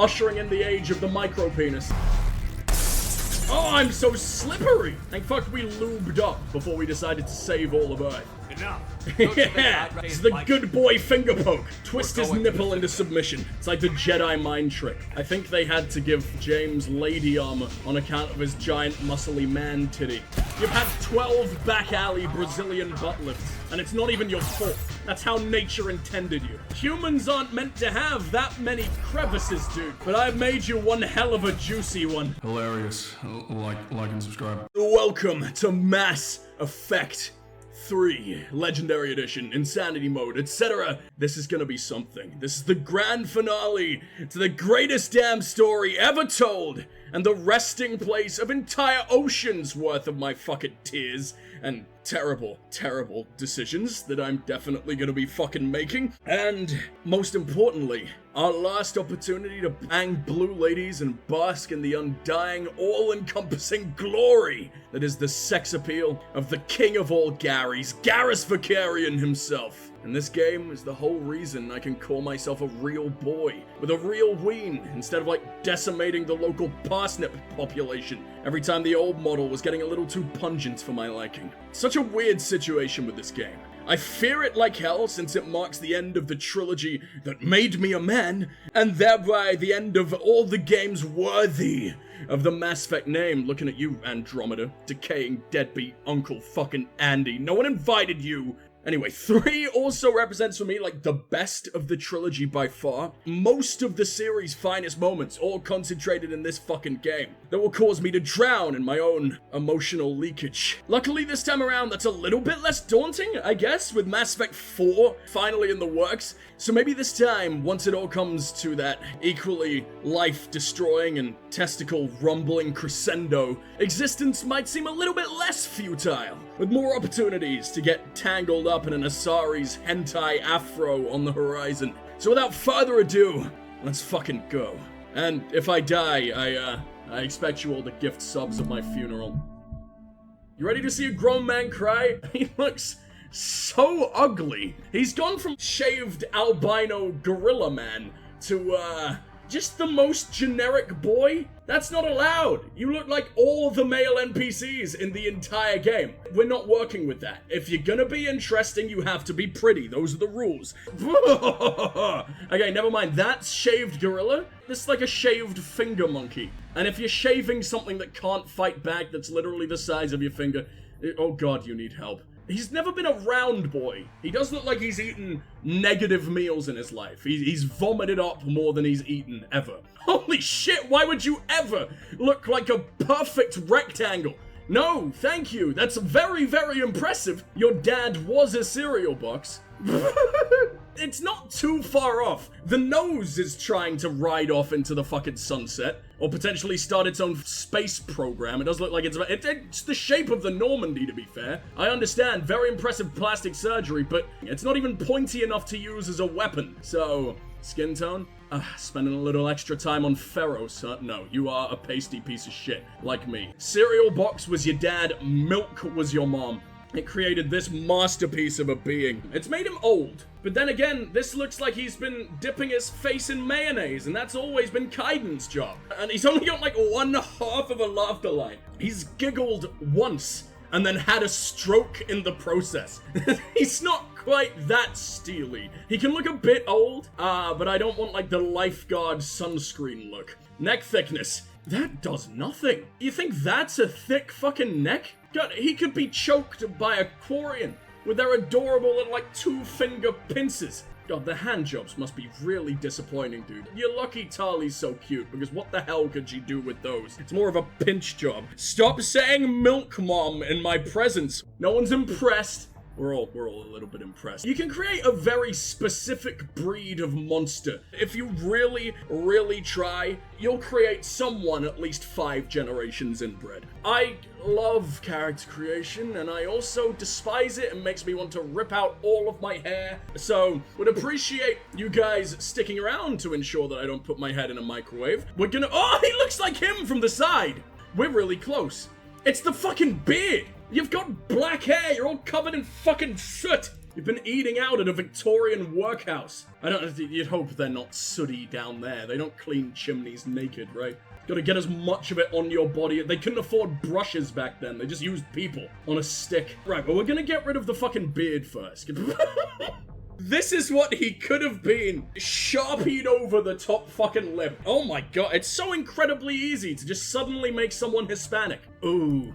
ushering in the age of the micro-penis. Oh, I'm so slippery! Thank fuck we lubed up before we decided to save all of Earth. Enough. Yeah, it's the good boy finger poke. Twist his nipple into submission. It's like the Jedi mind trick. I think they had to give James lady armor on account of his giant muscly man titty. You've had 12 back alley Brazilian butt lifts, and it's not even your fault. That's how nature intended you. Humans aren't meant to have that many crevices, dude. But I've made you one hell of a juicy one. Hilarious. Like and subscribe. Welcome to Mass Effect 3, Legendary Edition, Insanity Mode, etc. This is gonna be something. This is the grand finale to the greatest damn story ever told, and the resting place of entire oceans worth of my fucking tears and terrible, terrible decisions that I'm definitely gonna be fucking making. And most importantly, our last opportunity to bang blue ladies and bask in the undying, all-encompassing glory that is the sex appeal of the king of all Garys, Garrus Vakarian himself. And this game is the whole reason I can call myself a real boy, with a real ween, instead of like decimating the local parsnip population every time the old model was getting a little too pungent for my liking. Such a weird situation with this game. I fear it like hell since it marks the end of the trilogy that made me a man, and thereby the end of all the games worthy of the Mass Effect name. Looking at you, Andromeda, decaying deadbeat Uncle fucking Andy. No one invited you. Anyway, 3 also represents for me like the best of the trilogy by far. Most of the series' finest moments all concentrated in this fucking game that will cause me to drown in my own emotional leakage. Luckily this time around that's a little bit less daunting, I guess, with Mass Effect 4 finally in the works. So maybe this time, once it all comes to that equally life-destroying and testicle-rumbling crescendo, existence might seem a little bit less futile, with more opportunities to get tangled up in an Asari's hentai afro on the horizon. So without further ado, let's fucking go. And if I die, I expect you all to gift subs at my funeral. You ready to see a grown man cry? He looks so ugly. He's gone from shaved albino gorilla man to, just the most generic boy? That's not allowed. You look like all the male NPCs in the entire game. We're not working with that. If you're gonna be interesting, you have to be pretty. Those are the rules. Okay, never mind. That's shaved gorilla. This is like a shaved finger monkey. And if you're shaving something that can't fight back, that's literally the size of your finger, oh god, you need help. He's never been a round boy. He does look like he's eaten negative meals in his life. He's vomited up more than he's eaten ever. Holy shit, why would you ever look like a perfect rectangle? No, thank you. That's very, very impressive. Your dad was a cereal box. It's not too far off. The nose is trying to ride off into the fucking sunset, or potentially start its own space program. It does look like it's the shape of the Normandy, to be fair. I understand, very impressive plastic surgery, but it's not even pointy enough to use as a weapon. So, skin tone? Spending a little extra time on Feros, huh? No, you are a pasty piece of shit, like me. Cereal box was your dad, milk was your mom. It created this masterpiece of a being. It's made him old. But then again, this looks like he's been dipping his face in mayonnaise, and that's always been Kaiden's job. And he's only got like 1/2 of a laughter line. He's giggled once, and then had a stroke in the process. He's not quite that steely. He can look a bit old, but I don't want like the lifeguard sunscreen look. Neck thickness. That does nothing. You think that's a thick fucking neck? God, he could be choked by a Quarian with their adorable little, like, 2-finger pincers. God, the hand jobs must be really disappointing, dude. You're lucky Tali's so cute, because what the hell could she do with those? It's more of a pinch job. Stop saying milk mom in my presence. No one's impressed. We're all a little bit impressed. You can create a very specific breed of monster. If you really, really try, you'll create someone at least 5 generations inbred. I love character creation, and I also despise it and makes me want to rip out all of my hair. So, would appreciate you guys sticking around to ensure that I don't put my head in a microwave. We're gonna— oh, he looks like him from the side! We're really close. It's the fucking beard! You've got black hair, you're all covered in fucking soot! You've been eating out at a Victorian workhouse. You'd hope they're not sooty down there. They don't clean chimneys naked, right? Gotta get as much of it on your body. They couldn't afford brushes back then. They just used people on a stick. Right, but we're gonna get rid of the fucking beard first. This is what he could have been. Sharpied over the top fucking lip. Oh my god, it's so incredibly easy to just suddenly make someone Hispanic. Ooh.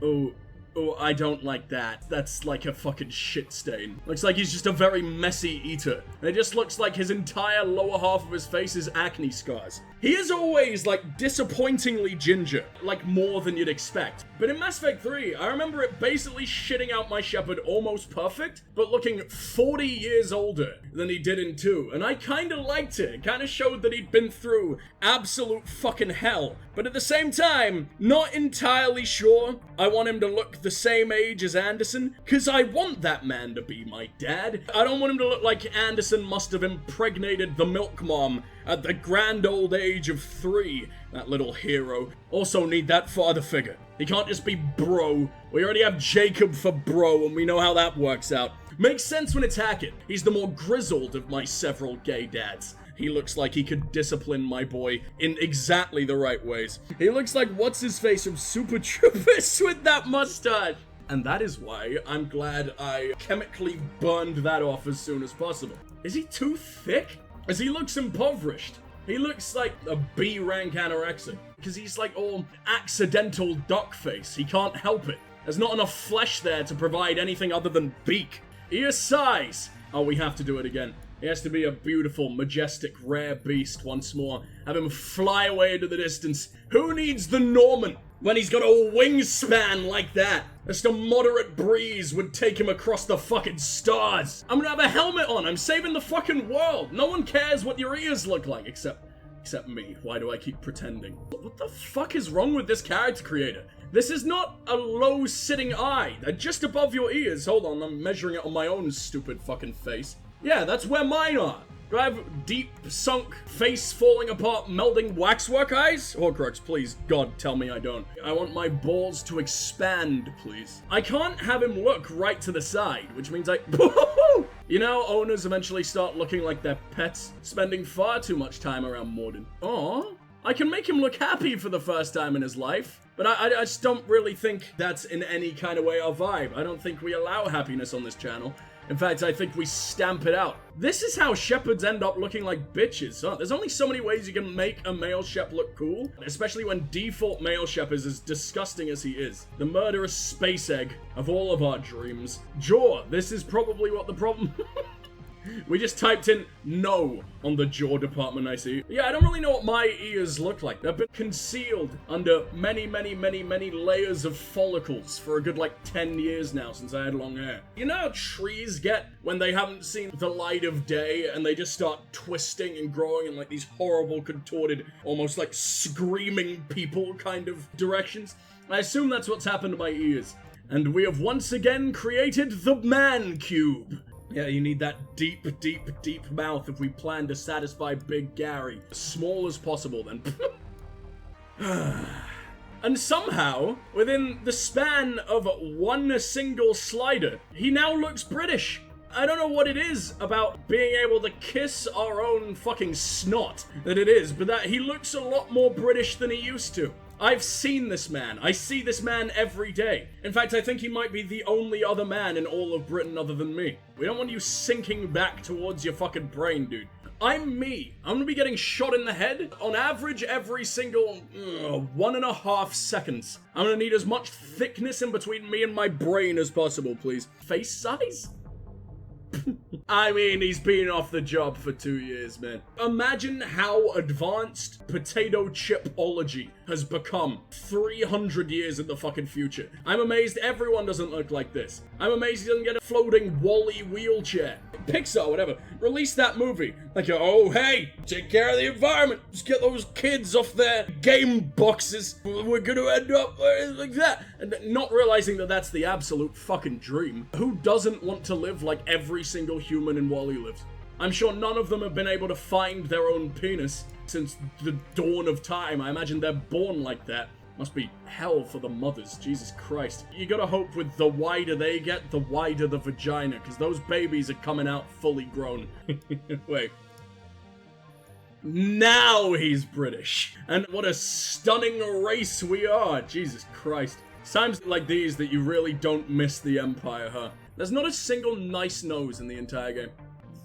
Ooh. Oh, I don't like that. That's like a fucking shit stain. Looks like he's just a very messy eater. And it just looks like his entire lower half of his face is acne scars. He is always, like, disappointingly ginger. Like, more than you'd expect. But in Mass Effect 3, I remember it basically shitting out my Shepard almost perfect, but looking 40 years older than he did in 2. And I kinda liked it. It kinda showed that he'd been through absolute fucking hell. But at the same time, not entirely sure I want him to look the same age as Anderson, because I want that man to be my dad. I don't want him to look like Anderson must have impregnated the milk mom at the grand old age of 3, that little hero. Also need that father figure. He can't just be bro. We already have Jacob for bro, and we know how that works out. Makes sense when it's Hackett. He's the more grizzled of my several gay dads. He looks like he could discipline my boy in exactly the right ways. He looks like what's-his-face from Super Troopers with that mustache. And that is why I'm glad I chemically burned that off as soon as possible. Is he too thick? As he looks impoverished. He looks like a B-rank anorexic. Because he's like all accidental duck face. He can't help it. There's not enough flesh there to provide anything other than beak. Ear size. Oh, we have to do it again. He has to be a beautiful, majestic, rare beast once more. Have him fly away into the distance. Who needs the Norman when he's got a wingspan like that? Just a moderate breeze would take him across the fucking stars. I'm gonna have a helmet on. I'm saving the fucking world. No one cares what your ears look like, except me. Why do I keep pretending? What the fuck is wrong with this character creator? This is not a low-sitting eye. They're just above your ears. Hold on, I'm measuring it on my own stupid fucking face. Yeah, that's where mine are. Do I have deep, sunk, face falling apart, melding waxwork eyes? Horcrux, please, God, tell me I don't. I want my balls to expand, please. I can't have him look right to the side, which means You know, owners eventually start looking like their pets, spending far too much time around Morden. Aww. I can make him look happy for the first time in his life, but I just don't really think that's in any kind of way our vibe. I don't think we allow happiness on this channel. In fact, I think we stamp it out. This is how Shepards end up looking like bitches, huh? There's only so many ways you can make a male Shep look cool, especially when default male Shep is as disgusting as he is. The murderous space egg of all of our dreams. Jaw, this is probably what the problem... We just typed in no on the jaw department, I see. Yeah, I don't really know what my ears look like. They've been concealed under many layers of follicles for a good, 10 years now since I had long hair. You know how trees get when they haven't seen the light of day and they just start twisting and growing in, these horrible, contorted, almost, screaming people kind of directions? I assume that's what's happened to my ears. And we have once again created the man cube. Yeah, you need that deep mouth if we plan to satisfy Big Gary. Small as possible, then. And somehow, within the span of one single slider, he now looks British. I don't know what it is about being able to kiss our own fucking snot that it is, but that he looks a lot more British than he used to. I've seen this man. I see this man every day. In fact, I think he might be the only other man in all of Britain other than me. We don't want you sinking back towards your fucking brain, dude. I'm me. I'm gonna be getting shot in the head on average every single 1.5 seconds. I'm gonna need as much thickness in between me and my brain as possible, please. Face size? I mean, he's been off the job for 2 years, man. Imagine how advanced potato chipology has become 300 years in the fucking future. I'm amazed everyone doesn't look like this. I'm amazed he doesn't get a floating Wall-E wheelchair. Pixar, whatever, release that movie. Oh, hey, take care of the environment. Just get those kids off their game boxes. We're gonna end up like that. And not realizing that that's the absolute fucking dream. Who doesn't want to live like every single human in Wall-E lives? I'm sure none of them have been able to find their own penis since the dawn of time. I imagine they're born like that. Must be hell for the mothers, Jesus Christ. You gotta hope with the wider they get, the wider the vagina, because those babies are coming out fully grown. Wait. Now he's British. And what a stunning race we are, Jesus Christ. It's times like these that you really don't miss the Empire, huh? There's not a single nice nose in the entire game.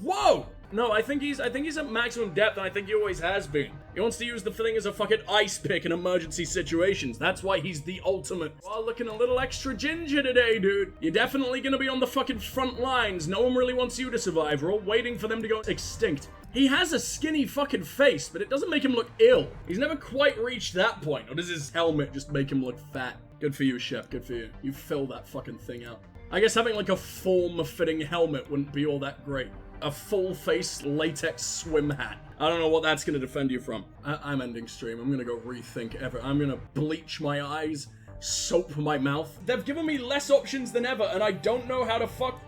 Whoa! No, I think he's at maximum depth, and I think he always has been. He wants to use the thing as a fucking ice pick in emergency situations. That's why he's the ultimate. Oh, looking a little extra ginger today, dude. You're definitely gonna be on the fucking front lines. No one really wants you to survive. We're all waiting for them to go extinct. He has a skinny fucking face, but it doesn't make him look ill. He's never quite reached that point. Or does his helmet just make him look fat? Good for you, Shep. Good for you. You fill that fucking thing out. I guess having like a form-fitting helmet wouldn't be all that great. A full-face latex swim hat. I don't know what that's gonna defend you from. I'm ending stream. I'm gonna go rethink I'm gonna bleach my eyes, soap my mouth. They've given me less options than ever, and I don't know how to fuck.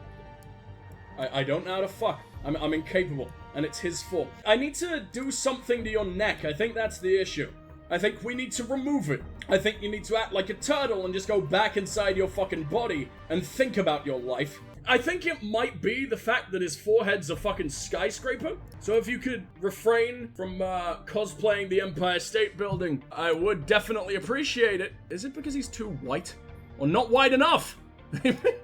I don't know how to fuck. I'm incapable, and it's his fault. I need to do something to your neck. I think that's the issue. I think we need to remove it. I think you need to act like a turtle and just go back inside your fucking body and think about your life. I think it might be the fact that his forehead's a fucking skyscraper. So if you could refrain from cosplaying the Empire State Building, I would definitely appreciate it. Is it because he's too white? Or not white enough?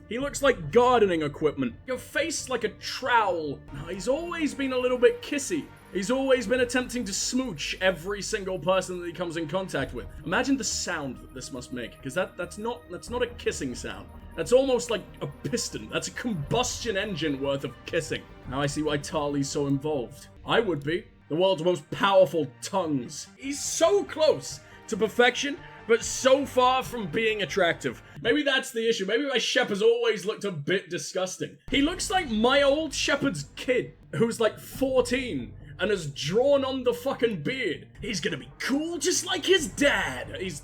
He looks like gardening equipment. Your face like a trowel. He's always been a little bit kissy. He's always been attempting to smooch every single person that he comes in contact with. Imagine the sound that this must make, because that's not a kissing sound. That's almost like a piston. That's a combustion engine worth of kissing. Now I see why Tali's so involved. I would be. The world's most powerful tongues. He's so close to perfection, but so far from being attractive. Maybe that's the issue. Maybe my shepherd's always looked a bit disgusting. He looks like my old shepherd's kid, who's like 14 and has drawn on the fucking beard. He's gonna be cool just like his dad. He's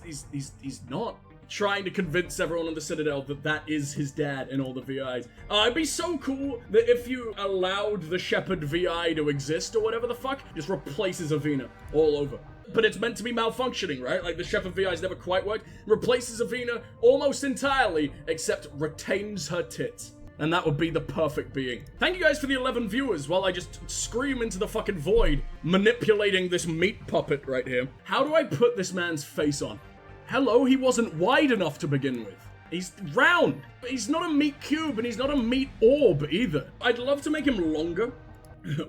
not. Trying to convince everyone on the Citadel that that is his dad in all the VIs. It'd be so cool that if you allowed the Shepherd VI to exist or whatever the fuck, just replaces Avina all over. But it's meant to be malfunctioning, right? Like the Shepherd VI's never quite worked. Replaces Avina almost entirely, except retains her tits. And that would be the perfect being. Thank you guys for the 11 viewers while I just scream into the fucking void, manipulating this meat puppet right here. How do I put this man's face on? Hello, he wasn't wide enough to begin with. He's round. He's not a meat cube, and he's not a meat orb either. I'd love to make him longer.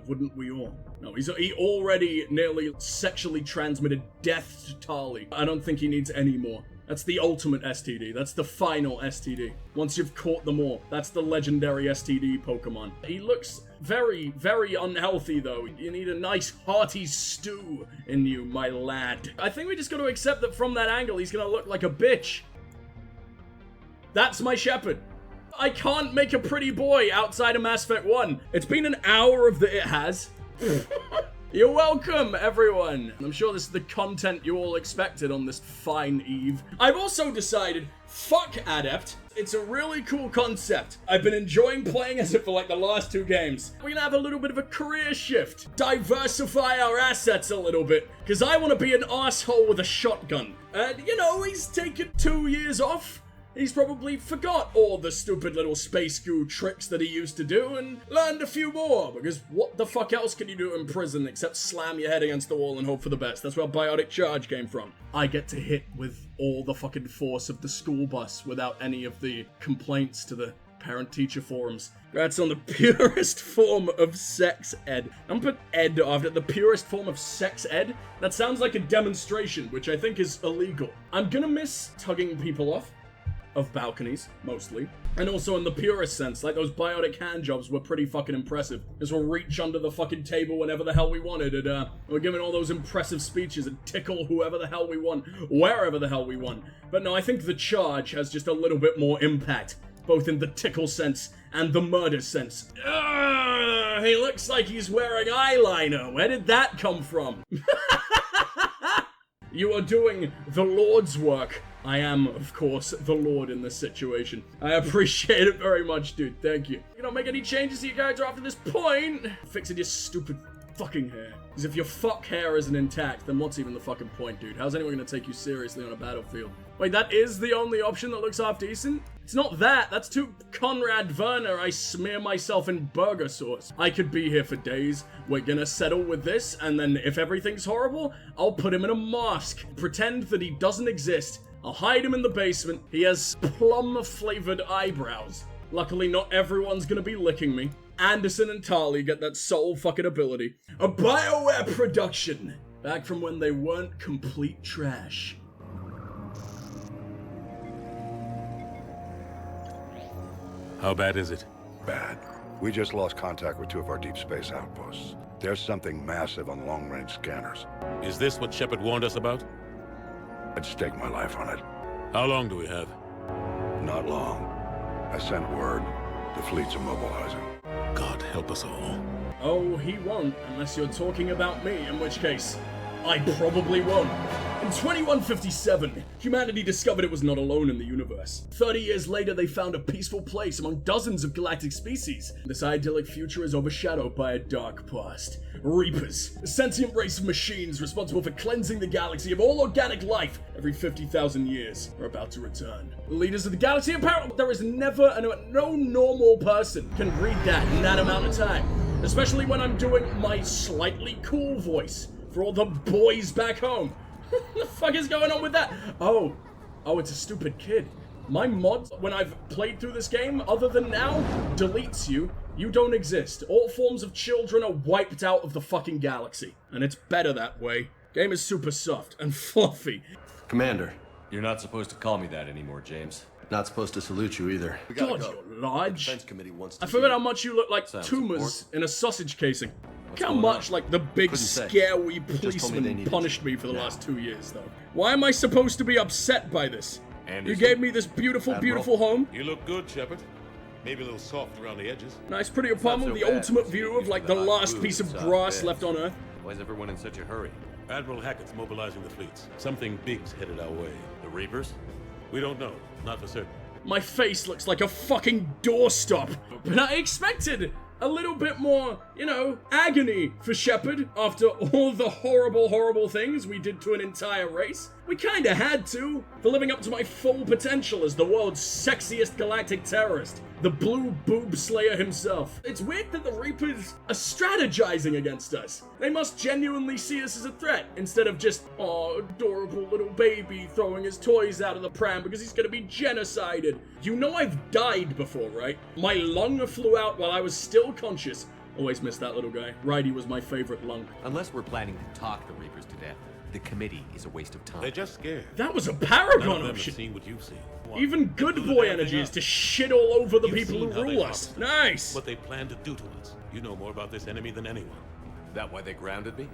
Wouldn't we all? No, he already nearly sexually transmitted death to Tali. I don't think he needs any more. That's the ultimate STD. That's the final STD. Once you've caught them all, that's the legendary STD Pokemon. He looks very, very unhealthy, though. You need a nice hearty stew in you, my lad. I think we just got to accept that from that angle, he's gonna look like a bitch. That's my shepherd. I can't make a pretty boy outside of Mass Effect 1. It's been an hour of the It Has. You're welcome, everyone. I'm sure this is the content you all expected on this fine eve. I've also decided, fuck Adept. It's a really cool concept. I've been enjoying playing as it for like the last 2 games. We're gonna have a little bit of a career shift. Diversify our assets a little bit. Because I want to be an asshole with a shotgun. And, you know, he's taken 2 years off. He's probably forgot all the stupid little space goo tricks that he used to do and learned a few more, because what the fuck else can you do in prison except slam your head against the wall and hope for the best? That's where Biotic Charge came from. I get to hit with all the fucking force of the school bus without any of the complaints to the parent-teacher forums. That's on the purest form of sex ed. I'm gonna put ed after the purest form of sex ed. That sounds like a demonstration, which I think is illegal. I'm gonna miss tugging people off of balconies, mostly. And also in the purest sense, like those biotic hand jobs were pretty fucking impressive. Because we'll reach under the fucking table whenever the hell we wanted, and we're giving all those impressive speeches and tickle whoever the hell we want, wherever the hell we want. But no, I think the charge has just a little bit more impact, both in the tickle sense and the murder sense. He looks like he's wearing eyeliner. Where did that come from? You are doing the Lord's work. I am, of course, the Lord in this situation. I appreciate it very much, dude. Thank you. You don't make any changes to your character after this point. Fixing your stupid fucking hair. Because if your fuck hair isn't intact, then what's even the fucking point, dude? How's anyone gonna take you seriously on a battlefield? Wait, that is the only option that looks half decent? It's not that. That's too Conrad Werner. I smear myself in burger sauce. I could be here for days. We're gonna settle with this, and then if everything's horrible, I'll put him in a mask. Pretend that he doesn't exist. I'll hide him in the basement. He has plum-flavored eyebrows. Luckily, not everyone's gonna be licking me. Anderson and Tarly get that soul fucking ability. A BioWare production. Back from when they weren't complete trash. How bad is it? Bad. We just lost contact with 2 of our deep space outposts. There's something massive on long-range scanners. Is this what Shepard warned us about? I'd stake my life on it. How long do we have? Not long. I sent word. The fleet's immobilizing. God help us all. Oh, he won't, unless you're talking about me, in which case, I probably won't. In 2157, humanity discovered it was not alone in the universe. 30 years later, they found a peaceful place among dozens of galactic species. This idyllic future is overshadowed by a dark past. Reapers, a sentient race of machines responsible for cleansing the galaxy of all organic life every 50,000 years, are about to return. The leaders of the galaxy apparently there is never no normal person can read that in that amount of time. Especially when I'm doing my slightly cool voice for all the boys back home. What the fuck is going on with that? Oh, it's a stupid kid. My mod, when I've played through this game, other than now, deletes you. You don't exist. All forms of children are wiped out of the fucking galaxy. And it's better that way. Game is super soft and fluffy. Commander, You're not supposed to call me that anymore, James. not supposed to salute you either. We gotta God, go. you're large. Defense committee wants to I forgot see how much you look like Sounds tumors in a sausage casing. Look how going much on? like the big Couldn't say. scary Just told me they policeman needed punished you. me for the Now. last 2 years, though. Why am I supposed to be upset by this? You Anderson. gave me this beautiful, Admiral. beautiful home. You look good, Shepard. Maybe a little soft around the edges. Nice pretty apartment so with the bad. ultimate view of like the Used to the hot last food piece of and soft grass beds. left on Earth. Why is everyone in such a hurry? Admiral Hackett's mobilizing the fleets. Something big's headed our way. The Reapers? We don't know. Not for certain. My face looks like a fucking doorstop. But I expected a little bit more, agony for Shepard after all the horrible, horrible things we did to an entire race. We kinda had to, for living up to my full potential as the world's sexiest galactic terrorist, the blue boob slayer himself. It's weird that the Reapers are strategizing against us. They must genuinely see us as a threat, instead of just, adorable little baby throwing his toys out of the pram because he's gonna be genocided. You know I've died before, right? My lung flew out while I was still conscious. Always missed that little guy. Righty was my favorite lung. Unless we're planning to talk the Reapers to death, the committee is a waste of time. They're just scared. That was a None of paragon them have option. seen what you've seen. Even They good blew boy everything energy up. is to shit all over the You've people who seen how they rule us. operate. Nice. What they plan to do to us. You know more about this enemy than anyone. That why they grounded me?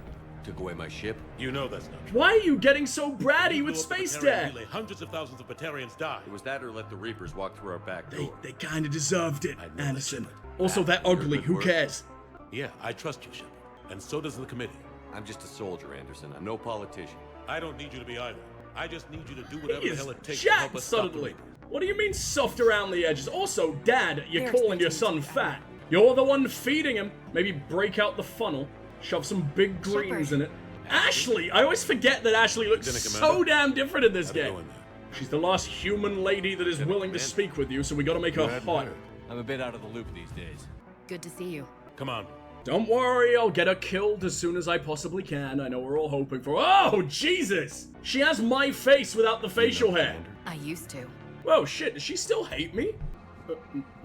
Took away my ship? You know that's not true. Why are you getting so bratty You with blew up the Space Batarian Dad? relay. Hundreds of thousands of Batarians died. It was that or let the Reapers walk through our back door. They kinda deserved it, I know that, Anderson. Shepard. Also, they're You're a ugly. good Who word. cares? Yeah, I trust you, Shepard. And so does the committee. I'm just a soldier, Anderson. I'm no politician. I don't need you to be either. I just need you to do whatever He the is hell it takes to help jacked us stop the suddenly. Reapers. What do you mean soft around the edges? Also, Dad, you're They're calling your expecting son you to fat. You're the one feeding him. Maybe break out the funnel, shove some big greens in it. Ashley! I always forget that Ashley looks Lieutenant so Commander. damn different in this How'd it game. go in there? She's the last human lady that is willing to Commander. speak with you, so we gotta make her Glad to hot. hear it. I'm a bit out of the loop these days. Good to see you. Come on. Don't worry, I'll get her killed as soon as I possibly can. I know we're all hoping for. Oh, Jesus! She has my face without the facial hair. I used to. Whoa, shit, does she still hate me?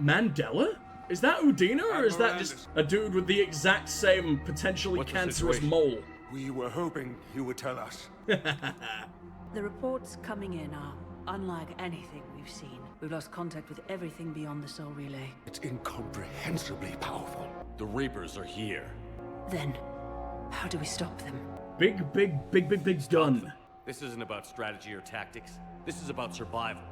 Mandela? Is that Udina, or is that just a dude with the exact same potentially What's the cancerous situation? mole? We were hoping you would tell us. The reports coming in are unlike anything we've seen. We've lost contact with everything beyond the Soul Relay. It's incomprehensibly powerful. The Reapers are here. Then, how do we stop them? Big gun. This isn't about strategy or tactics. This is about survival.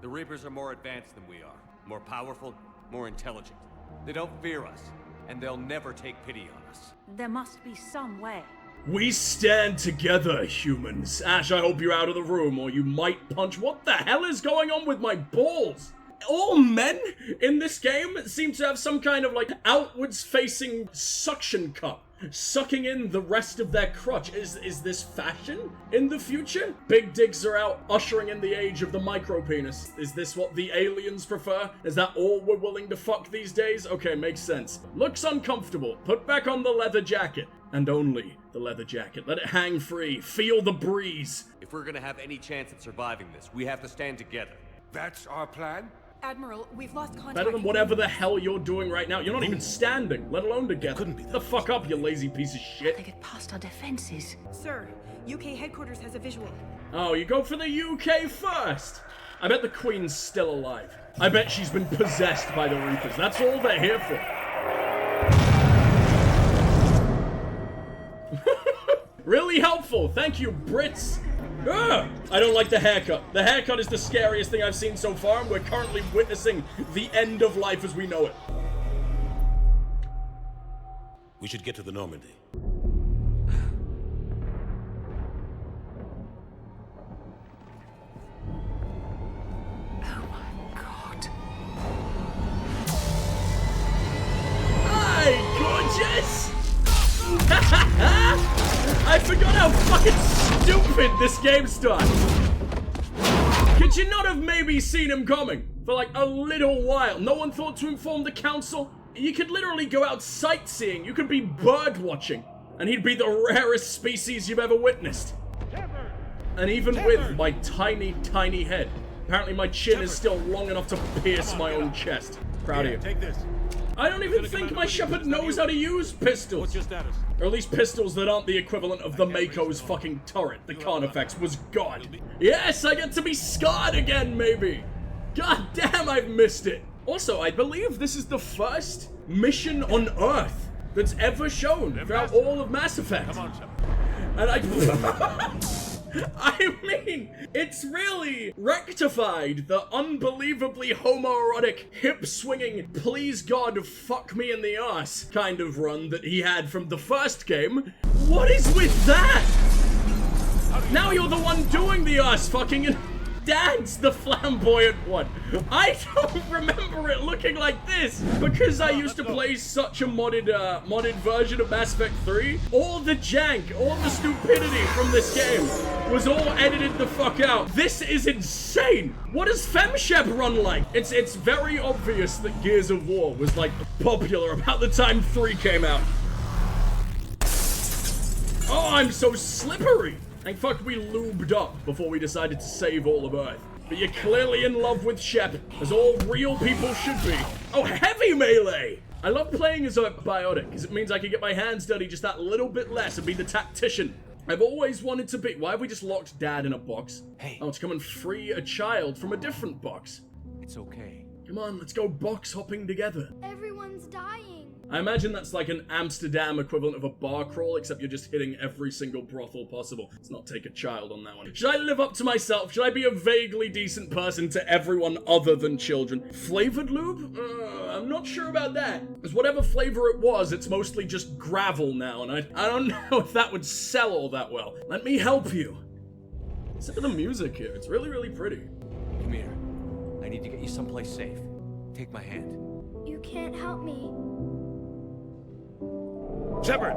The Reapers are more advanced than we are. More powerful, more intelligent. They don't fear us, and they'll never take pity on us. There must be some way. We stand together, humans. Ash, I hope you're out of the room, or you might punch. What the hell is going on with my balls? All men in this game seem to have some kind of like outwards facing suction cup. sucking in the rest of their crotch. Is this fashion in the future? Big digs are out, ushering in the age of the micro penis. Is this what the aliens prefer? Is that all we're willing to fuck these days? Okay, makes sense. Looks uncomfortable. Put back on the leather jacket. And only the leather jacket. Let it hang free. Feel the breeze. If we're gonna have any chance at surviving this, we have to stand together. That's our plan? Admiral, we've lost contact. Better than whatever the hell you're doing right now. You're not even standing, let alone together. Couldn't be that the fuck up, you lazy piece of They shit. get past our defenses. Sir, UK headquarters has a visual. Oh, you go for the UK first. I bet the Queen's still alive. I bet she's been possessed by the Reapers. That's all they're here for. Really helpful. Thank you, Brits. Ugh. I don't like the haircut. The haircut is the scariest thing I've seen so far, and we're currently witnessing the end of life as we know it. We should get to the Normandy. Oh my god. Hi, gorgeous! I forgot how fucking stupid this game starts. Could you not have maybe seen him coming for like a little while? No one thought to inform the council? You could literally go out sightseeing. You could be bird watching. And he'd be the rarest species you've ever witnessed. And even with my tiny, tiny head, apparently my chin is still long enough to pierce my own chest. Proud of you. Take this. I don't even think my Shepherd knows how to use pistols. What's your status? Or at least pistols that aren't the equivalent of the Mako's fucking turret. The Carnifex was God. Yes, I get to be scarred again, maybe. God damn, I've missed it. Also, I believe this is the first mission on Earth that's ever shown throughout all of Mass Effect. Come on, Shepard. And I mean, it's really rectified the unbelievably homoerotic, hip-swinging, please God, fuck me in the ass kind of run that he had from the first game. What is with that? Now you're the one doing the ass fucking and Dad's the flamboyant one. I don't remember it looking like this because I used to play such a modded version of Mass Effect 3. All the jank, all the stupidity from this game was all edited the fuck out. This is insane. What does FemShep run like? It's very obvious that Gears of War was like popular about the time 3 came out. Oh, I'm so slippery. Thank fuck we lubed up before we decided to save all of Earth. But you're clearly in love with Shep, as all real people should be. Oh, heavy melee! I love playing as a biotic, because it means I can get my hands dirty just that little bit less and be the tactician. I've always wanted to be. Why have we just locked Dad in a box? Hey. Oh, to come and free a child from a different box. It's okay. Come on, let's go box hopping together. Everyone's dying. I imagine that's like an Amsterdam equivalent of a bar crawl, except you're just hitting every single brothel possible. Let's not take a child on that one. Should I live up to myself? Should I be a vaguely decent person to everyone other than children? Flavored lube? I'm not sure about that. Because whatever flavor it was, it's mostly just gravel now, and I don't know if that would sell all that well. Let me help you. Listen to the music here. It's really, really pretty. Come here. I need to get you someplace safe. Take my hand. You can't help me. Shepard!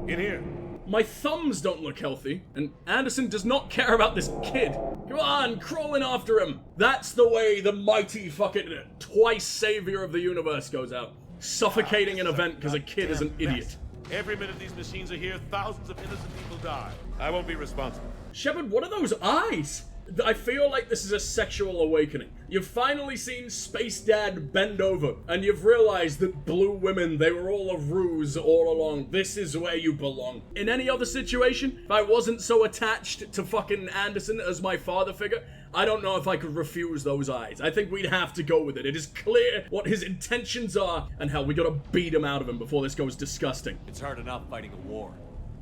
In here. My thumbs don't look healthy, and Anderson does not care about this kid. Come on, crawling after him. That's the way the mighty fucking twice savior of the universe goes out. Suffocating an event because a kid is an idiot. Every minute these machines are here, thousands of innocent people die. I won't be responsible. Shepard, what are those eyes? I feel like this is a sexual awakening. You've finally seen Space Dad bend over, and you've realized that blue women, they were all a ruse all along. This is where you belong. In any other situation, if I wasn't so attached to fucking Anderson as my father figure, I don't know if I could refuse those eyes. I think we'd have to go with it. It is clear what his intentions are, and how we gotta beat him out of him before this goes disgusting. It's hard enough fighting a war,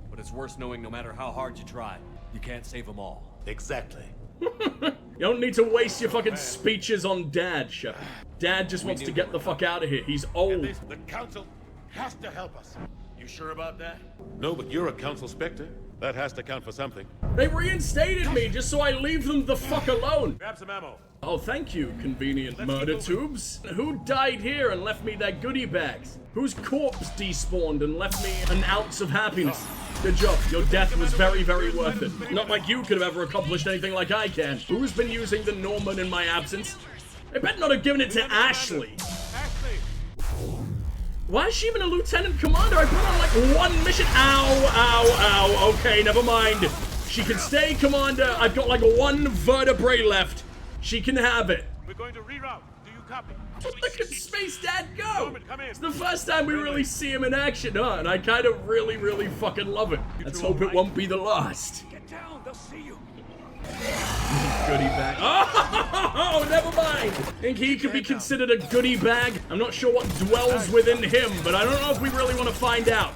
but it's worse knowing no matter how hard you try, you can't save them all. Exactly. You don't need to waste your fucking speeches on Dad, Shepard. Dad just wants to get the fuck out of here. He's old. The council has to help us. You sure about that? No, but you're a council spectre. That has to count for something. They reinstated me just so I leave them the fuck alone. Grab some ammo. Oh, thank you, convenient murder tubes. Who died here and left me their goodie bags? Whose corpse despawned and left me an ounce of happiness? Good job. Your death was very, very worth it. Not like you could have ever accomplished anything like I can. Who's been using the Norman in my absence? They better not have given it to Ashley. Why is she even a lieutenant commander? I put on like one mission. Ow, ow, ow. Okay, never mind. She can stay commander. I've got like one vertebrae left. She can have it. We're going to reroute. Do you copy? Look at Space Dad go! It's the first time we really see him in action, huh? And I kind of really, really fucking love it. Let's hope it won't be the last. Get down, they'll see you. Goodie bag. Oh, never mind. Think he could be considered a goodie bag? I'm not sure what dwells within him, but I don't know if we really want to find out.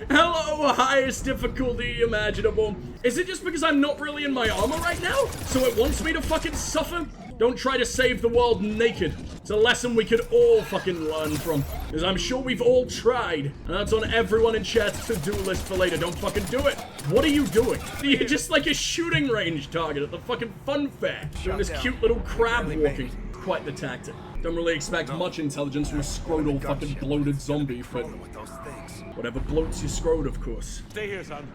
Hello, highest difficulty imaginable. Is it just because I'm not really in my armor right now? So it wants me to fucking suffer? Don't try to save the world naked. It's a lesson we could all fucking learn from. Because I'm sure we've all tried. And that's on everyone in chat's to-do list for later. Don't fucking do it. What are you doing? You're just like a shooting range target at the fucking fun fair. Doing this cute little crab walking. Quite the tactic. Don't really expect much intelligence from a scrotal fucking bloated zombie, but whatever bloats your scrot, of course. Stay here, son.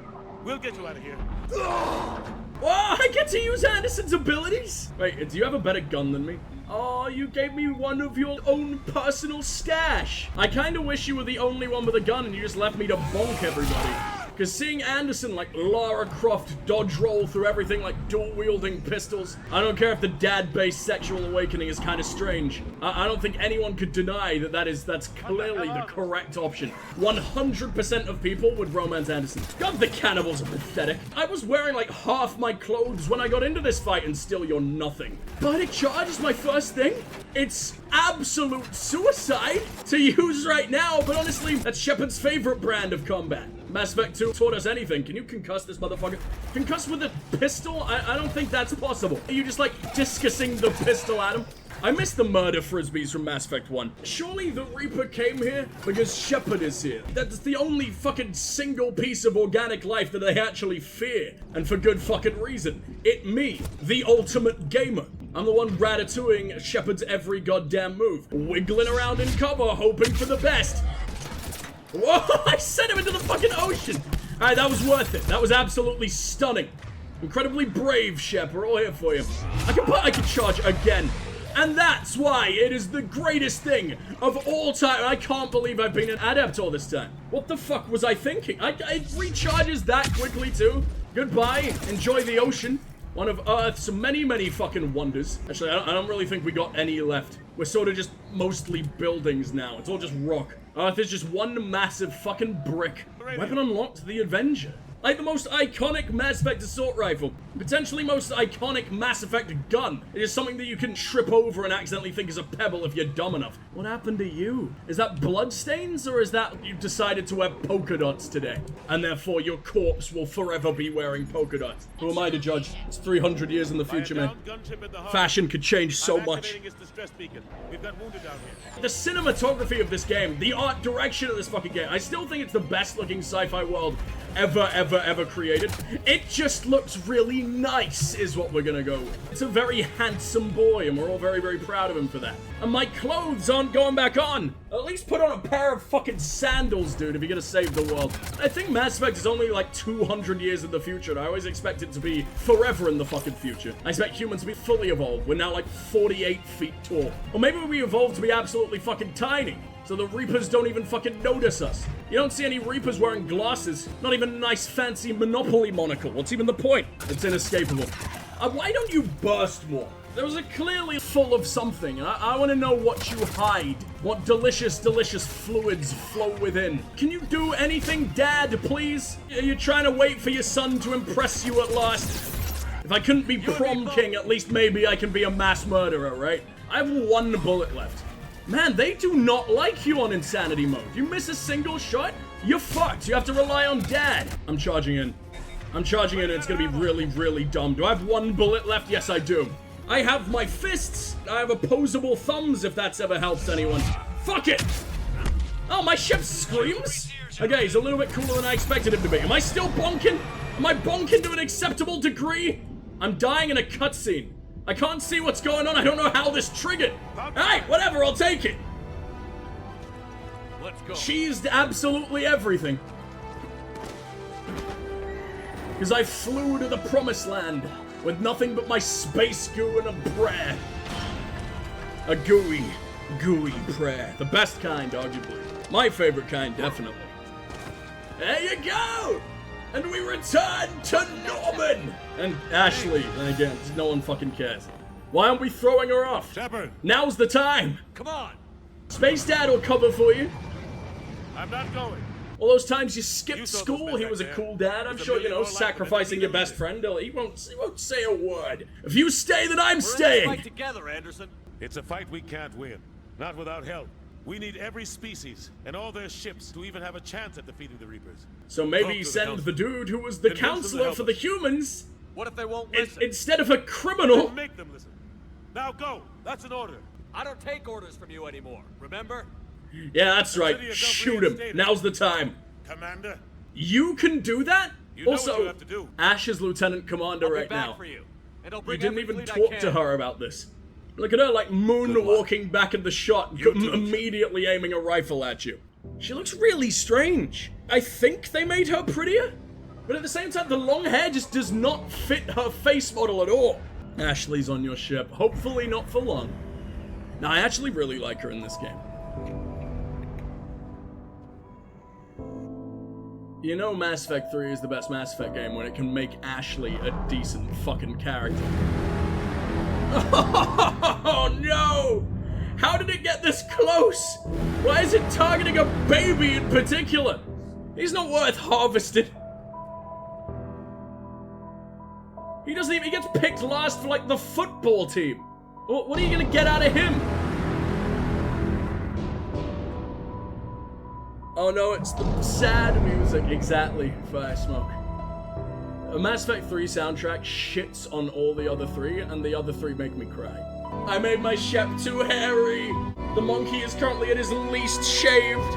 We'll get you out of here. Oh, I get to use Anderson's abilities? Wait, do you have a better gun than me? Oh, you gave me one of your own personal stash. I kind of wish you were the only one with a gun and you just left me to bonk everybody. Because seeing Anderson like Lara Croft dodge roll through everything like dual-wielding pistols, I don't care if the dad-based sexual awakening is kind of strange. I don't think anyone could deny that that's clearly the correct option. 100% of people would romance Anderson. God, the cannibals are pathetic. I was wearing like half my clothes when I got into this fight and still you're nothing. Bionic charge is my first thing? It's absolute suicide to use right now, but honestly, that's Shepard's favorite brand of combat. Mass Effect 2 taught us anything. Can you concuss this motherfucker? Concuss with a pistol? I don't think that's possible. Are you just like discussing the pistol at him? I miss the murder frisbees from Mass Effect 1. Surely the Reaper came here because Shepard is here. That's the only fucking single piece of organic life that they actually fear. And for good fucking reason. Me, the ultimate gamer. I'm the one ratatouilleing Shepard's every goddamn move. Wiggling around in cover, hoping for the best. Whoa, I sent him into the fucking ocean. All right, that was worth it. That was absolutely stunning. Incredibly brave, Shep. We're all here for you. I can charge again. And that's why it is the greatest thing of all time. I can't believe I've been an adept all this time. What the fuck was I thinking? It recharges that quickly too. Goodbye. Enjoy the ocean. One of Earth's many, many fucking wonders. Actually, I don't really think we got any left. We're sort of just mostly buildings now. It's all just rock. Earth is just one massive fucking brick. Weapon unlocked, the Avenger. Like the most iconic Mass Effect assault rifle. Potentially most iconic Mass Effect gun. It is something that you can trip over and accidentally think is a pebble if you're dumb enough. What happened to you? Is that bloodstains or is that you decided to wear polka dots today? And therefore your corpse will forever be wearing polka dots. Who am I to judge? It's 300 years in the future, man. Fashion could change so much. The cinematography of this game, the art direction of this fucking game, I still think it's the best looking sci-fi world ever created. It just looks really nice is what we're gonna go with. It's a very handsome boy and we're all very proud of him for that. And my clothes aren't going back on. At least put on a pair of fucking sandals, dude, if you're gonna save the world. I think Mass Effect is only like 200 years in the future and I always expect it to be forever in the fucking future. I expect humans to be fully evolved. We're now like 48 feet tall. Or maybe we evolved to be absolutely fucking tiny. So the Reapers don't even fucking notice us. You don't see any Reapers wearing glasses. Not even a nice fancy Monopoly monocle. What's even the point? It's inescapable. Why don't you burst more? There was clearly full of something, and I want to know what you hide. What delicious fluids flow within. Can you do anything, Dad, please? Are you trying to wait for your son to impress you at last? If I couldn't be prom king, at least maybe I can be a mass murderer, right? I have one bullet left. Man, they do not like you on insanity mode. You miss a single shot, you're fucked. You have to rely on Dad. I'm charging in. I'm charging in and it's gonna be really dumb. Do I have one bullet left? Yes, I do. I have my fists. I have opposable thumbs if that's ever helps anyone. Fuck it. Oh, my ship screams. Okay, he's a little bit cooler than I expected him to be. Am I still bonking? Am I bonking to an acceptable degree? I'm dying in a cutscene. I can't see what's going on. I don't know how this triggered. Hey, whatever, I'll take it. Let's go. Cheesed absolutely everything. Because I flew to the promised land with nothing but my space goo and a prayer. A gooey prayer. The best kind, arguably. My favorite kind, definitely. There you go! And we return to Norman! And Ashley, and again, no one fucking cares. Why aren't we throwing her off? Shepard! Now's the time! Come on! Space Dad will cover for you. I'm not going. All those times you skipped You saw those school, men he back was a there. cool dad. I'm There's a sure, you million know, more like them than sacrificing your anything best living. friend. He won't say a word. If you stay, then I'm We're in this staying. fight together, Anderson. It's a fight we can't win. Not without help. We need every species and all their ships to even have a chance at defeating the Reapers. So maybe Talk to the send council. the dude who was the Convince them to counselor help for the us. humans What if they won't listen? instead of a criminal. Then make them listen. Now go. That's an order. I don't take orders from you anymore, remember? Yeah, that's right. City of Shoot him. reinstated. Now's the time. Commander, You can do that? you know Also, what you have to do. Ash is Lieutenant Commander I'll be right back now. for you. And I'll You bring didn't every even fleet I talk can. to her about this. Look at her, like, moonwalking back at the shot, You too. immediately aiming a rifle at you. She looks really strange. I think they made her prettier, but at the same time, the long hair just does not fit her face model at all. Ashley's on your ship. Hopefully not for long. Now, I actually really like her in this game. You know Mass Effect 3 is the best Mass Effect game when it can make Ashley a decent fucking character. Oh no! How did it get this close? Why is it targeting a baby in particular? He's not worth harvesting. He doesn't even, he gets picked last for like the football team. What are you gonna get out of him? Oh no, it's the sad music. Exactly, Fire Smoke. A Mass Effect 3 soundtrack shits on all the other three, and the other three make me cry. I made my ship too hairy. The monkey is currently at his least shaved.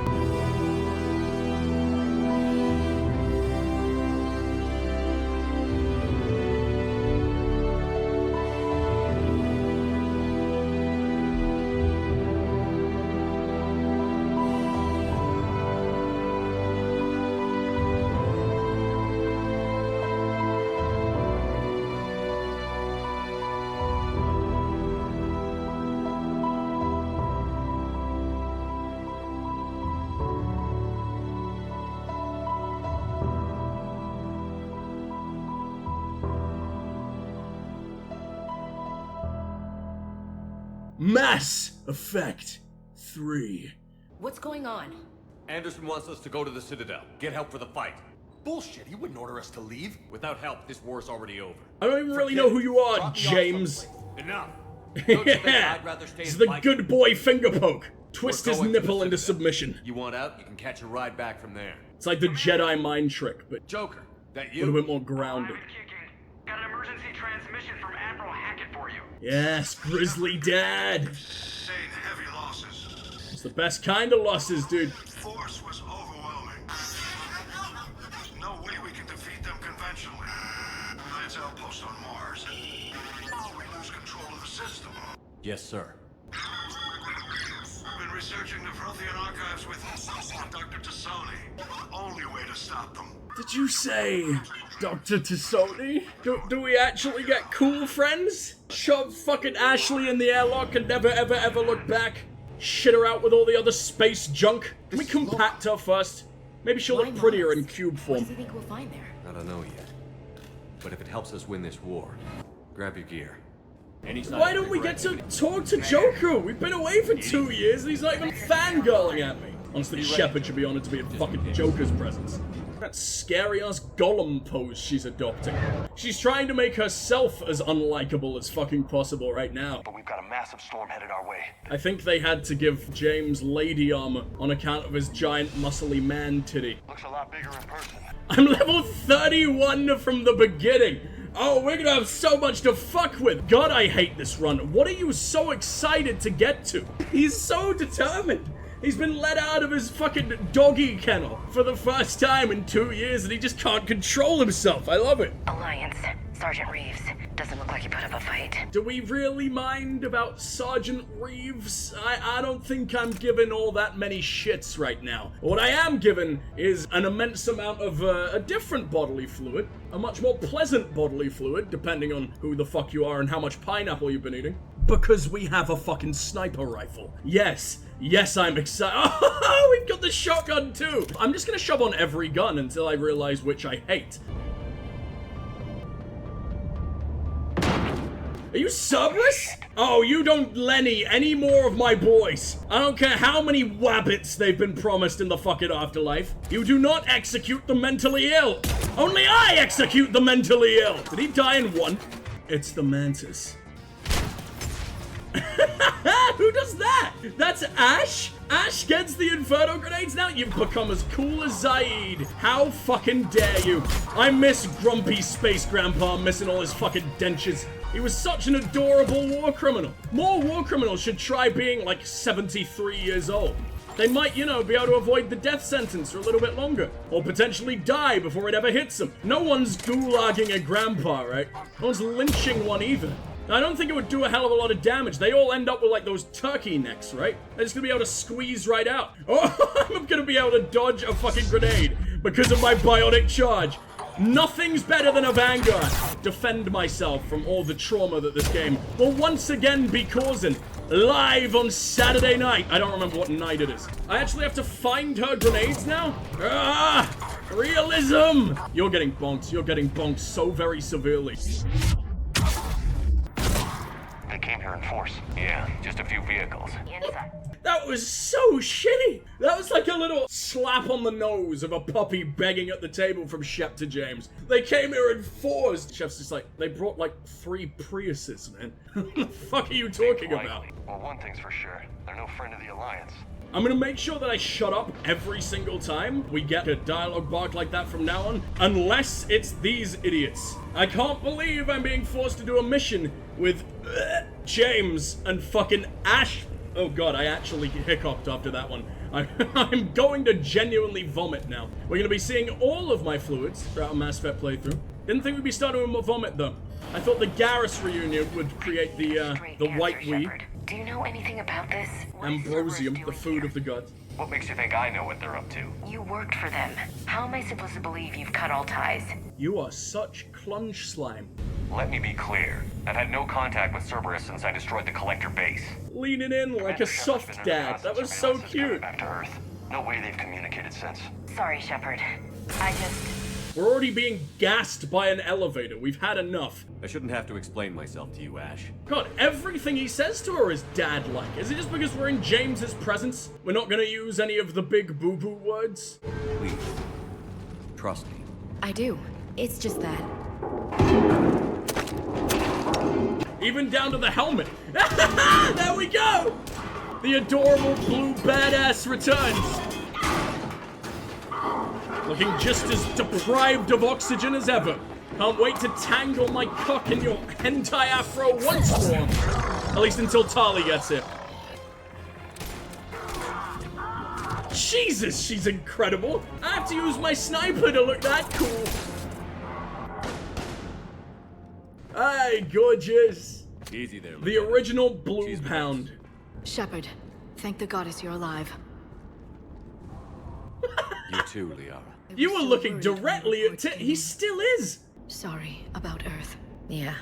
Mass Effect 3. What's going on? Anderson wants us to go to the Citadel. Get help for the fight. Bullshit, he wouldn't order us to leave. Without help, this war's already over. I don't even really know who you are, James. Enough. Don't you think Yeah, I'd rather stay it's in the Viking? good boy finger poke. Twist We're his going to the nipple into Citadel. submission. You want out? You can catch a ride back from there. It's like the Jedi mind trick, but Joker, that a little you? bit more grounded. Got an emergency transmission from Admiral Hackett for you. Yes, Grizzly Dad. Insane heavy losses. It's the best kind of losses, dude. Force was overwhelming. There's no way we can defeat them conventionally. Plans outpost on Mars. We lose control of the system. Yes, sir. I've been researching the Prothean archives with Dr. Tassoni. Only way to stop them. Did you say Dr. Tassoni? Do we actually get cool friends? Shove fucking Ashley in the airlock and never ever ever look back? Shit her out with all the other space junk? Can we compact her first? Maybe she'll look prettier in cube What form. does he think we'll find there? I don't know yet. But if it helps us win this war, grab your gear. Any sign Why of don't we get to regret? talk to Joker? We've been away for 2 years and he's not even fangirling at me. Honestly, Shepard should be honored to be in fucking Joker's presence. That scary-ass Gollum pose she's adopting. She's trying to make herself as unlikable as fucking possible right now. But we've got a massive storm headed our way. I think they had to give James lady armor on account of his giant muscly man titty. Looks a lot bigger in person. I'm level 31 from the beginning. Oh, we're gonna have so much to fuck with. God, I hate this run. What are you so excited to get to? He's so determined. He's been let out of his fucking doggy kennel for the first time in 2 years and he just can't control himself. I love it. Alliance. Sergeant Reeves. Doesn't look like he put up a fight. Do we really mind about Sergeant Reeves? I don't think I'm giving all that many shits right now. What I am giving is an immense amount of a different bodily fluid. A much more pleasant bodily fluid, depending on who the fuck you are and how much pineapple you've been eating. Because we have a fucking sniper rifle. Yes, I'm excited. Oh, we've got the shotgun too. I'm just gonna shove on every gun until I realize which I hate. Are you Cerberus? Oh, you don't Lenny any more of my boys. I don't care how many wabbits they've been promised in the fucking afterlife. You do not execute the mentally ill. Only I execute the mentally ill. Did he die in one? It's the Mantis. Who does that? That's Ash? Ash gets the Inferno grenades now? You've become as cool as Zaid. How fucking dare you? I miss grumpy space grandpa missing all his fucking dentures. He was such an adorable war criminal. More war criminals should try being like 73 years old. They might, you know, be able to avoid the death sentence for a little bit longer. Or potentially die before it ever hits them. No one's gulagging a grandpa, right? No one's lynching one either. I don't think it would do a hell of a lot of damage. They all end up with like those turkey necks, right? They're just gonna be able to squeeze right out. Oh, I'm gonna be able to dodge a fucking grenade because of my biotic charge. Nothing's better than a Vanguard. Defend myself from all the trauma that this game will once again be causing. Live on Saturday night. I don't remember what night it is. I actually have to find her grenades now? Ah! Realism! You're getting bonked. You're getting bonked so very severely. They came here in force. Yeah, just a few vehicles. That was so shitty. That was like a little slap on the nose of a puppy begging at the table from Shep to James. They came here in fours. Shep's just like, they brought like 3 Priuses, man. What the fuck are you talking about? Well, one thing's for sure. They're no friend of the Alliance. I'm gonna make sure that I shut up every single time we get a dialogue bark like that from now on, unless it's these idiots. I can't believe I'm being forced to do a mission with James and fucking Ash. Oh god, I actually hiccuped after that one. I'm going to genuinely vomit now. We're gonna be seeing all of my fluids throughout a Mass Effect playthrough. Didn't think we'd be starting with vomit though. I thought the Garrus reunion would create the white wee. Do you know anything about this? Ambrosium, the food of the gods. What makes you think I know what they're up to? You worked for them. How am I supposed to believe you've cut all ties? You are such clunge slime. Let me be clear. I've had no contact with Cerberus since I destroyed the Collector base. Leaning in like a soft dad. That was so cute. Back to Earth. No way they've communicated since. Sorry, Shepard. We're already being gassed by an elevator. We've had enough. I shouldn't have to explain myself to you, Ash. God, everything he says to her is dad-like. Is it just because we're in James's presence? We're not gonna use any of the big boo-boo words? Please. Trust me. I do. It's just that. Even down to the helmet. There we go! The adorable blue badass returns. Looking just as deprived of oxygen as ever. Can't wait to tangle my cock in your hentai afro once more. At least until Tali gets here. Jesus, she's incredible. I have to use my sniper to look that cool. Hey, gorgeous. Easy there. The original Blue Pound. Shepard, thank the goddess you're alive. You too, Liara. You were looking directly at he still is. Sorry about Earth. Yeah,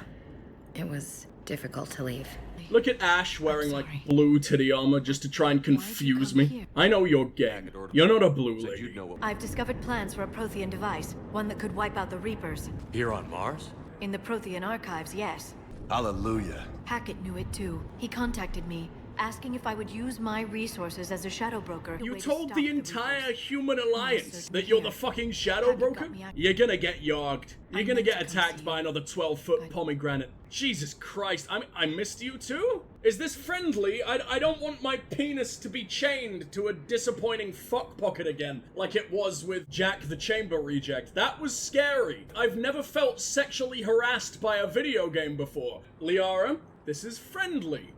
it was difficult to leave. Look at Ash wearing like blue titty armor just to try and confuse me. I know you're gang. You're not a blue lady. I've discovered plans for a Prothean device, one that could wipe out the Reapers. Here on Mars? In the Prothean archives, yes. Hallelujah. Hackett knew it too. He contacted me, asking if I would use my resources as a shadow broker. You told the entire human alliance that you're the fucking shadow broker? You're gonna get yogged. You're gonna get attacked by another 12-foot pomegranate. Jesus Christ, I missed you too? Is this friendly? I don't want my penis to be chained to a disappointing fuck pocket again, like it was with Jack the Chamber Reject. That was scary. I've never felt sexually harassed by a video game before. Liara, this is friendly.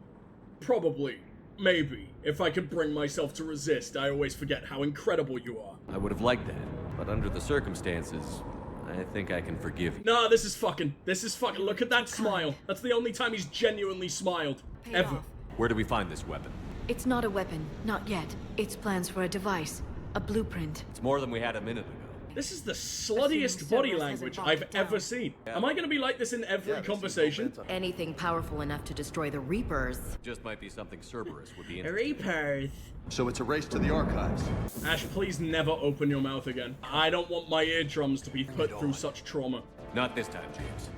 Probably. Maybe. If I could bring myself to resist, I always forget how incredible you are. I would have liked that, but under the circumstances, I think I can forgive you. Nah, this is fucking. Look at that smile. That's the only time he's genuinely smiled. Ever. Where do we find this weapon? It's not a weapon, not yet. It's plans for a device, a blueprint. It's more than we had a minute ago. This is the sluttiest body language I've ever seen. Am I gonna be like this in every conversation? Anything powerful enough to destroy the Reapers. Just might be something Cerberus would be interested Reapers. So it's a race to the archives. Ash, please never open your mouth again. I don't want my eardrums to be put through such trauma. Not this time, James.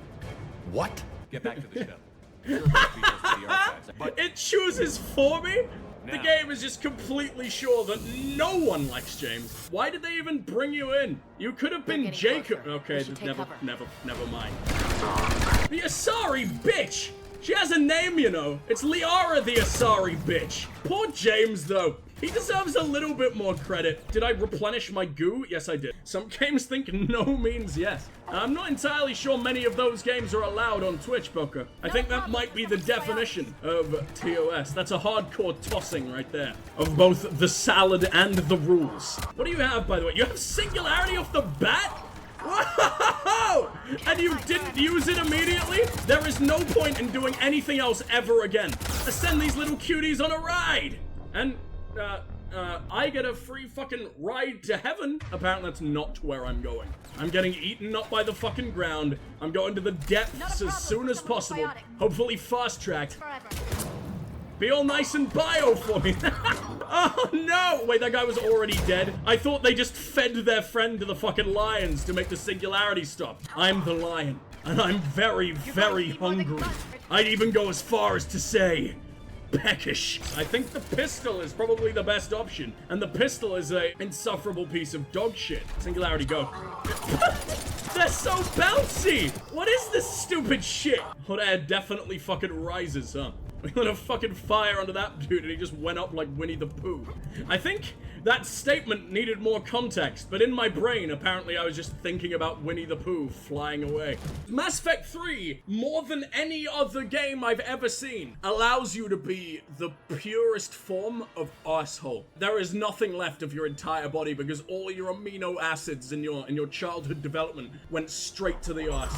What? Get back to the ship. It chooses for me? The Now. game is just completely sure that no one likes James. Why did they even bring you in? You could have been Jacob. Okay, never mind. The Asari bitch! She has a name, you know. It's Liara the Asari bitch. Poor James, though. He deserves a little bit more credit. Did I replenish my goo? Yes, I did. Some games think no means yes. I'm not entirely sure many of those games are allowed on Twitch, Boca. I think that might be the definition of TOS. That's a hardcore tossing right there of both the salad and the rules. What do you have, by the way? You have singularity off the bat? Whoa! And you didn't use it immediately? There is no point in doing anything else ever again. Let's send these little cuties on a ride. And, I get a free fucking ride to heaven. Apparently that's not where I'm going. I'm getting eaten up by the fucking ground. I'm going to the depths as soon as possible. Hopefully fast-tracked. Be all nice and bio for me. Oh no! Wait, that guy was already dead. I thought they just fed their friend to the fucking lions to make the singularity stop. I'm the lion, and I'm very, very hungry. I'd even go as far as to say, peckish. I think the pistol is probably the best option, and the pistol is a insufferable piece of dog shit. Singularity, go. They're so bouncy! What is this stupid shit? Hot air definitely fucking rises, huh? We lit a fucking fire under that dude and he just went up like Winnie the Pooh. I think that statement needed more context, but in my brain, apparently I was just thinking about Winnie the Pooh flying away. Mass Effect 3, more than any other game I've ever seen, allows you to be the purest form of arsehole. There is nothing left of your entire body because all your amino acids in your childhood development went straight to the arse.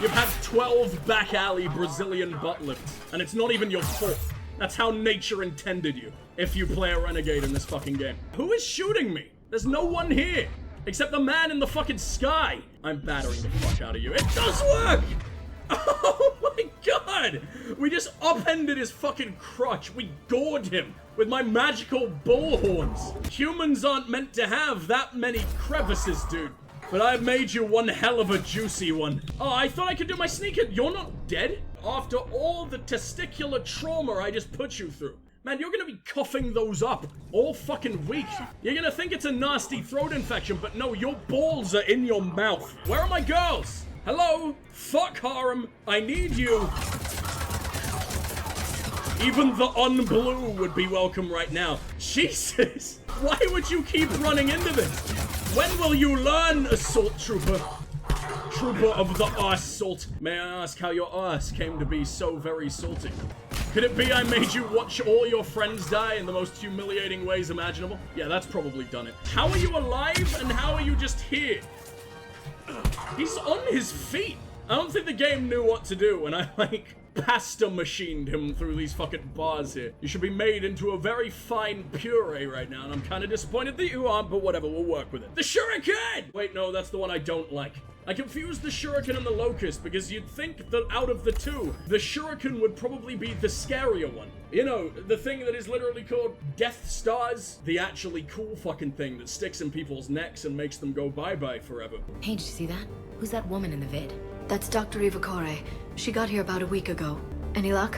You've had 12 back alley Brazilian butt lifts, and it's not even your fault. That's how nature intended you, if you play a renegade in this fucking game. Who is shooting me? There's no one here, except the man in the fucking sky. I'm battering the fuck out of you. It does work! Oh my god! We just upended his fucking crotch. We gored him with my magical bull horns. Humans aren't meant to have that many crevices, dude. But I've made you one hell of a juicy one. Oh, I thought I could do my sneak hit. You're not dead? After all the testicular trauma I just put you through. Man, you're gonna be coughing those up all fucking week. You're gonna think it's a nasty throat infection, but no, your balls are in your mouth. Where are my girls? Hello? Fuck harem. I need you. Even the unblue would be welcome right now. Jesus. Why would you keep running into this? When will you learn, assault trooper? Trooper of the arse salt. May I ask how your arse came to be so very salty? Could it be I made you watch all your friends die in the most humiliating ways imaginable? Yeah, that's probably done it. How are you alive and how are you just here? He's on his feet. I don't think the game knew what to do and I, pasta machined him through these fucking bars here. You should be made into a very fine puree right now, and I'm kind of disappointed that you aren't, but whatever, we'll work with it. The shuriken! Wait, no, that's the one I don't like. I confused the shuriken and the locust because you'd think that out of the two, the shuriken would probably be the scarier one. You know, the thing that is literally called Death Stars, the actually cool fucking thing that sticks in people's necks and makes them go bye-bye forever. Hey, did you see that? Who's that woman in the vid? That's Dr. Ivakore. She got here about a week ago. Any luck?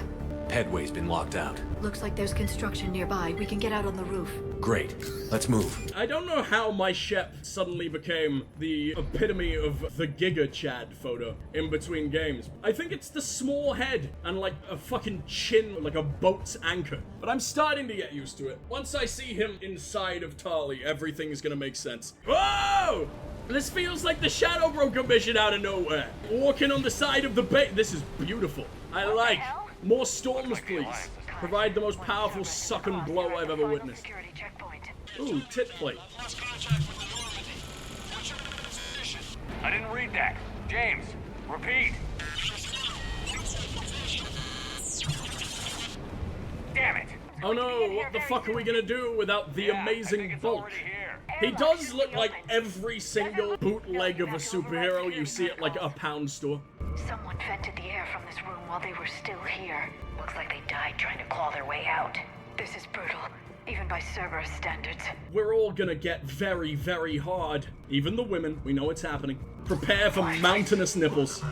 Headway's been locked out. Looks like there's construction nearby. We can get out on the roof. Great. Let's move. I don't know how my Shep suddenly became the epitome of the Giga Chad photo in between games. I think it's the small head and like a fucking chin like a boat's anchor. But I'm starting to get used to it. Once I see him inside of Tali, everything's gonna make sense. Whoa! This feels like the Shadow Broker mission out of nowhere. Walking on the side of the bay. This is beautiful. I like. More storms, please. Provide the most powerful suck and blow I've ever witnessed. Ooh, tit plate. I didn't read that. James, repeat. Damn it. Oh no, what the fuck are we gonna do without the amazing Bulk? He does look like every single bootleg of a superhero you see at like a pound store. Someone vented the air from this room while they were still here. Looks like they died trying to claw their way out. This is brutal, even by Cerberus standards. We're all gonna get very, very hard. Even the women, we know it's happening. Prepare for mountainous nipples.